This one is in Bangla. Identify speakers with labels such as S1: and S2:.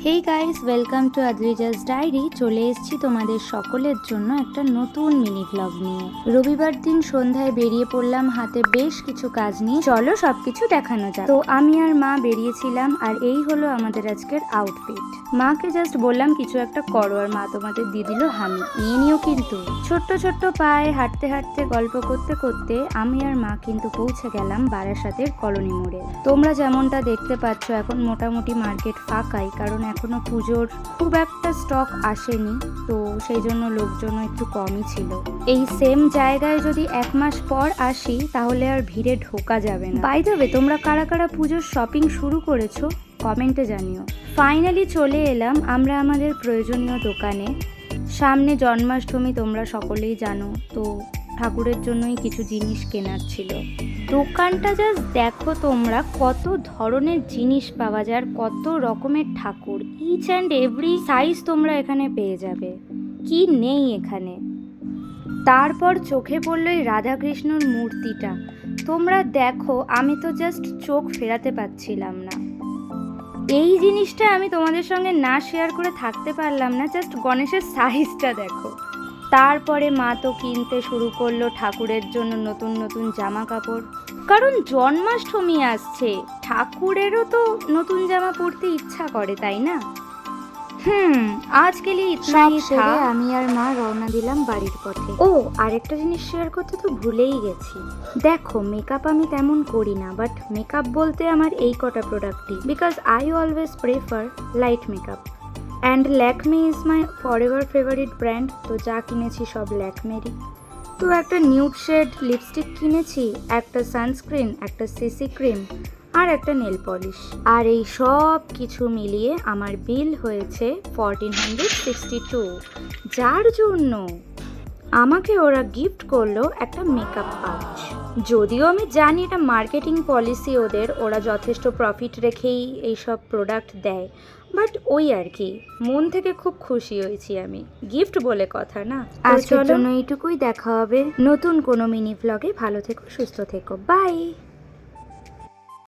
S1: Hey guys, welcome to Adrija's diary. চলে এসেছি তোমাদের সকলের জন্য একটা নতুন মিনি ব্লগ নিয়ে। রবিবার দিন সন্ধ্যায় বেরিয়ে পড়লাম হাতে বেশ কিছু কাজ নিয়ে। চলো সবকিছু দেখানো যাক। তো আমি আর মা বেরিয়েছিলাম, আর এই হলো আমাদের আজকের আউটফিট। মাকে জাস্ট বললাম কিছু একটা করো, আর মা তোমাদের দিয়ে দিল হামি, নিয়ে নিও কিন্তু। ছোট্ট ছোট্ট পায়ে হাঁটতে হাঁটতে গল্প করতে করতে আমি আর মা কিন্তু পৌঁছে গেলাম বারাসাতের কলোনি মোড়ে। তোমরা যেমনটা দেখতে পাচ্ছ এখন মোটামুটি মার্কেট ফাঁকাই, কারণ এখনো পুজোর খুব একটা স্টক আসেনি, তো সেই জন্য লোকজন একটু কমই ছিল। এই সেম জায়গায় যদি 1 মাস পর আসি তাহলে আর ভিড়ে ঢোকা যাবে না। বাই দ্য ওয়ে, তোমরা কারা কারা পুজোর শপিং শুরু করেছো কমেন্টে জানিও। ফাইনালি চলে এলাম আমরা আমাদের প্রয়োজনীয় দোকানে। সামনে জন্মাষ্টমী, তোমরা সকলেই জানো, তো ঠাকুরের জন্যই কিছু জিনিস কেনার ছিল। দোকানটা জাস্ট দেখো তোমরা, কত ধরনের জিনিস পাওয়া যায় আর কত রকমের ঠাকুর। ইচ অ্যান্ড এভরি সাইজ তোমরা এখানে পেয়ে যাবে, কি নেই এখানে। তারপর চোখে পড়লো এই রাধাকৃষ্ণর মূর্তিটা। তোমরা দেখো, আমি তো জাস্ট চোখ ফেরাতে পারছিলাম না। এই জিনিসটা আমি তোমাদের সঙ্গে না শেয়ার করে থাকতে পারলাম না। জাস্ট গণেশের সাইজটা দেখো। তারপরে মা তো কিনতে শুরু করলো ঠাকুরের জন্য নতুন নতুন জামা কাপড়, কারণ জন্মাষ্টমী আসছে, ঠাকুরেরও তো নতুন জামা পরতে ইচ্ছা করে, তাই না? আজকে আমি আর মা রওনা দিলাম বাড়ির পথে। ও, আরেকটা জিনিস শেয়ার করতে তো ভুলেই গেছি। দেখো, মেকআপ আমি তেমন করি না, বাট মেকআপ বলতে আমার এই কটা প্রোডাক্টই, because I always prefer light makeup. And Lakme is my forever favourite brand, তো যা কিনেছি সব ল্যাকমেরই। তো একটা নিউড শেড লিপস্টিক কিনেছি, একটা সানস্ক্রিন, একটা সিসি ক্রিম আর একটা নেল পলিশ। আর এই সব কিছু মিলিয়ে আমার বিল হয়েছে 1462, যার জন্য আমাকে ওরা গিফট করলো একটা মেকআপ পাউচ। যদিও আমি জানি এটা মার্কেটিং পলিসি ওদের, ওরা যথেষ্ট প্রফিট রেখেই এইসব প্রোডাক্ট দেয়, বাট ওই আর কি, মন থেকে খুব খুশি হয়েছি আমি। গিফট বলে কথা না। আজকের জন্য এইটুকুই, দেখা হবে নতুন কোনো মিনি ব্লগে। ভালো থেকো, সুস্থ থেকো, বাই।